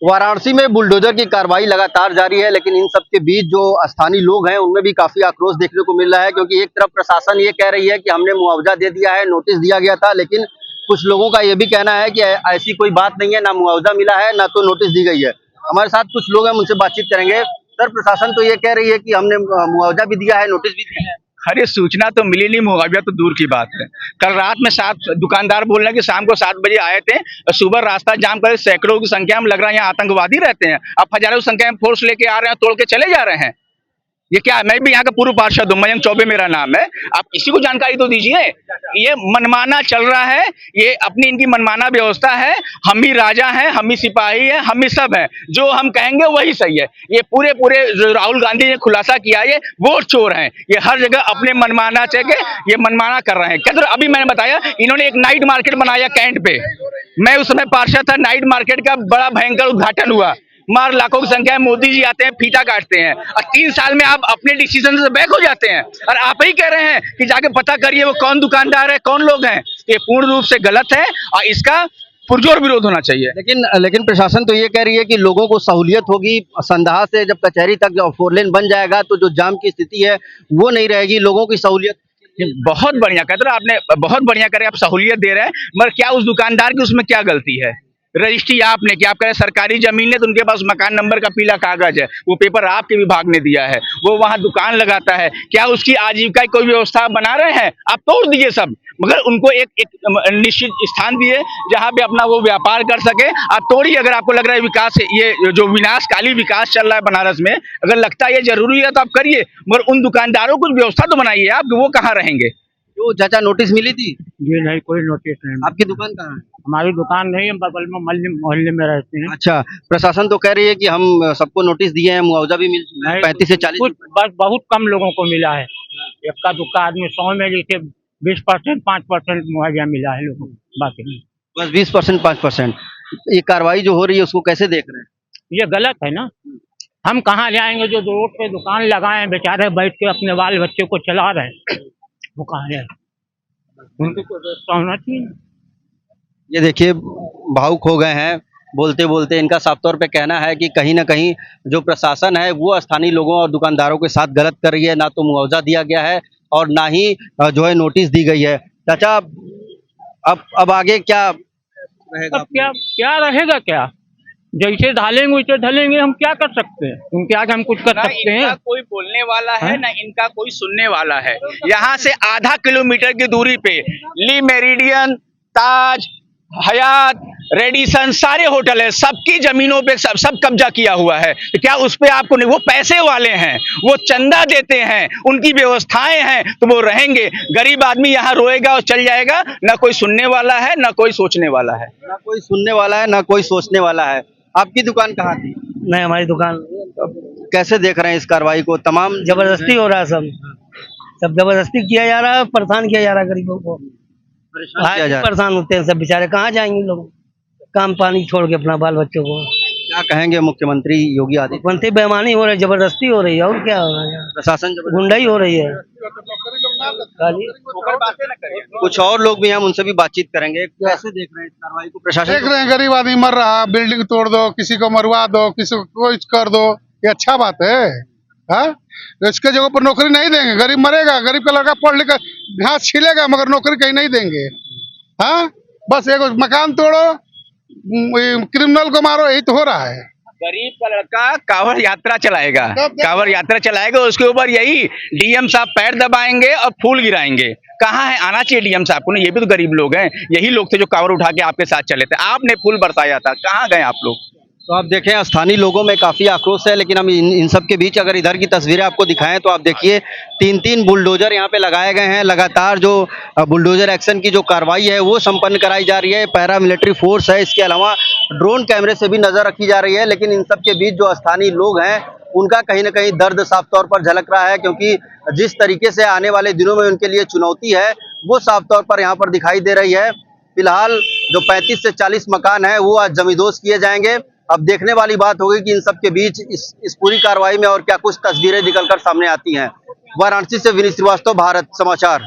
वाराणसी में बुलडोजर की कार्रवाई लगातार जारी है, लेकिन इन सब के बीच जो स्थानीय लोग हैं उनमें भी काफी आक्रोश देखने को मिल रहा है, क्योंकि एक तरफ प्रशासन ये कह रही है कि हमने मुआवजा दे दिया है, नोटिस दिया गया था, लेकिन कुछ लोगों का ये भी कहना है कि ऐसी कोई बात नहीं है, ना मुआवजा मिला है ना तो नोटिस दी गई है। हमारे साथ कुछ लोग हैं, उनसे बातचीत करेंगे। सर, प्रशासन तो ये कह रही है कि हमने मुआवजा भी दिया है, नोटिस भी दिया है। अरे सूचना तो मिली नहीं, मुआवजा तो दूर की बात है। कल रात में 7 दुकानदार बोल रहे हैं कि शाम को 7 बजे आए थे, सुबह रास्ता जाम कर सैकड़ों की संख्या में लग रहा है यहाँ आतंकवादी रहते हैं। अब हजारों की संख्या में फोर्स लेके आ रहे हैं, तोड़ के चले जा रहे हैं। ये क्या है? मैं भी यहाँ का पूर्व पार्षद हूँ, मयंक चौबे मेरा नाम है। आप किसी को जानकारी तो दीजिए। ये मनमाना चल रहा है, ये अपनी इनकी मनमाना व्यवस्था है। हम ही राजा हैं, हम ही सिपाही हैं, हम ही सब हैं, जो हम कहेंगे वही सही है। ये पूरे राहुल गांधी ने खुलासा किया, ये वोट चोर हैं। ये हर जगह अपने मनमाना के ये मनमाना कर रहे हैं। क्या तो अभी मैंने बताया, इन्होंने एक नाइट मार्केट बनाया कैंट पे। मैं उस समय पार्षद था, नाइट मार्केट का बड़ा भयंकर उद्घाटन हुआ। मार लाखों की संख्या में मोदी जी आते हैं, फीता काटते हैं, और 3 साल में आप अपने डिसीजन से बैक हो जाते हैं। और आप ही कह रहे हैं कि जाके पता करिए वो कौन दुकानदार है, कौन लोग हैं। ये पूर्ण रूप से गलत है और इसका पुरजोर विरोध होना चाहिए। लेकिन प्रशासन तो ये कह रही है कि लोगों को सहूलियत होगी। संदहा से जब कचहरी तक जब 4 लेन बन जाएगा तो जो जाम की स्थिति है वो नहीं रहेगी, लोगों की सहूलियत। बहुत बढ़िया कहते हैं आपने, बहुत बढ़िया करे, आप सहूलियत दे रहे हैं, मगर क्या उस दुकानदार की उसमें क्या गलती है? रजिस्ट्री आपने क्या, आप कह रहे सरकारी जमीन है तो उनके पास मकान नंबर का पीला कागज है, वो पेपर आपके विभाग ने दिया है, वो वहां दुकान लगाता है। क्या उसकी आजीविका की कोई व्यवस्था बना रहे हैं? आप तोड़ दीजिए सब, मगर उनको एक निश्चित स्थान दिए जहां पे अपना वो व्यापार कर सके। आप तोड़िए, अगर आपको लग रहा है विकास, ये जो विनाशकाली विकास चल रहा है बनारस में, अगर लगता है ये जरूरी है तो आप करिए, मगर उन दुकानदारों को व्यवस्था तो बनाइए आप, वो कहाँ रहेंगे? जो चाचा नोटिस मिली थी? जी नहीं, कोई नोटिस नहीं। आपकी दुकान कहाँ है? हमारी दुकान नहीं, हम बगल में मोहल्ले में रहते हैं। अच्छा, प्रशासन तो कह रही है कि हम सबको नोटिस दिए हैं, मुआवजा भी मिल 35 से 40। बस बहुत कम लोगों को मिला है। इक्का दुक्का आदमी 100 में जैसे 20%, 5% मुआवजा मिला है लोगों को, बाकी नहीं। बस 20%, 5%। ये कार्रवाई जो हो रही है उसको कैसे देख रहे हैं? ये गलत है ना। हम कहाँ जाएंगे? जो रोड पे दुकान लगाए बेचारे बैठ के अपने बाल बच्चे को चला रहे हैं, वो कहाँ जाए? उनको तो व्यवस्था होना चाहिए। ये देखिए, भावुक हो गए हैं बोलते बोलते। इनका साफ तौर पे कहना है कि कहीं ना कहीं जो प्रशासन है वो स्थानीय लोगों और दुकानदारों के साथ गलत कर रही है। ना तो मुआवजा दिया गया है और ना ही जो है नोटिस दी गई है। चाचा, अब आगे क्या रहेगा? अब क्या रहेगा? क्या जैसे ढालेंगे वैसे ढलेंगे, हम क्या कर सकते हैं? उनके आगे हम कुछ कर सकते हैं? कोई बोलने वाला है ना इनका कोई सुनने वाला है। यहाँ से आधा किलोमीटर की दूरी पे ली मेरिडियन, ताज, हयात, रेडिसन सारे होटल है, सबकी जमीनों पे सब कब्जा किया हुआ है। तो क्या उस पे आपको नहीं? वो पैसे वाले हैं, वो चंदा देते हैं, उनकी व्यवस्थाएं हैं, तो वो रहेंगे। गरीब आदमी यहाँ रोएगा और चल जाएगा। ना कोई सुनने वाला है, ना कोई सोचने वाला है। ना कोई सुनने वाला है, ना कोई सोचने वाला है। आपकी दुकान कहाँ थी? नहीं, हमारी दुकान। कैसे देख रहे हैं इस कार्रवाई को? तमाम जबरदस्ती हो रहा है, सब जबरदस्ती किया जा रहा है, परेशान किया जा रहा है गरीबों को। परेशान होते हैं सब बेचारे, कहाँ जाएंगे लोग काम पानी छोड़ के अपना बाल बच्चों को? क्या कहेंगे मुख्यमंत्री योगी आदित्यनाथ? मुख्यमंत्री बेईमानी हो रही है, जबरदस्ती हो रही है, और क्या हो रहा है? प्रशासन गुंडाई हो रही है। कुछ और लोग भी हैं, हम उनसे भी बातचीत करेंगे। कैसे देख रहे हैं इस कार्रवाई को? प्रशासन देख रहे हैं गरीब आदमी मर रहा, बिल्डिंग तोड़ दो, किसी को मरवा दो, किसी को कुछ कर दो, ये अच्छा बात है? हाँ, इसके जगह पर नौकरी नहीं देंगे, गरीब मरेगा, गरीब का लड़का पढ़ लिख घास छीलेगा, मगर नौकरी कहीं नहीं देंगे। हाँ, बस एक मकान तोड़ो, क्रिमिनल को मारो, यही तो हो रहा है। गरीब का लड़का कांवड़ यात्रा चलाएगा, उसके ऊपर यही डीएम साहब पैर दबाएंगे और फूल गिराएंगे। कहाँ है? आना चाहिए डीएम साहब को ना, ये भी तो गरीब लोग हैं। यही लोग थे जो कांवड़ उठा के आपके साथ चले थे, आपने फूल बरसाया था, कहाँ गए आप लोग? तो आप देखें, स्थानीय लोगों में काफी आक्रोश है, लेकिन हम इन सब के बीच अगर इधर की तस्वीरें आपको दिखाएं तो आप देखिए 3-3 बुलडोजर यहाँ पे लगाए गए हैं। लगातार जो बुलडोजर एक्शन की जो कार्रवाई है वो संपन्न कराई जा रही है। पैरा मिलिट्री फोर्स है, इसके अलावा ड्रोन कैमरे से भी नजर रखी जा रही है। लेकिन इन सब के बीच जो स्थानीय लोग हैं उनका कहीं ना कहीं दर्द साफ तौर पर झलक रहा है, क्योंकि जिस तरीके से आने वाले दिनों में उनके लिए चुनौती है वो साफ तौर पर यहाँ पर दिखाई दे रही है। फिलहाल जो 35 से 40 मकान है वो आज जमींदोज किए जाएंगे। अब देखने वाली बात होगी कि इन सब के बीच इस पूरी कार्रवाई में और क्या कुछ तस्वीरें निकलकर सामने आती हैं। वाराणसी से विनीत श्रीवास्तव, भारत समाचार।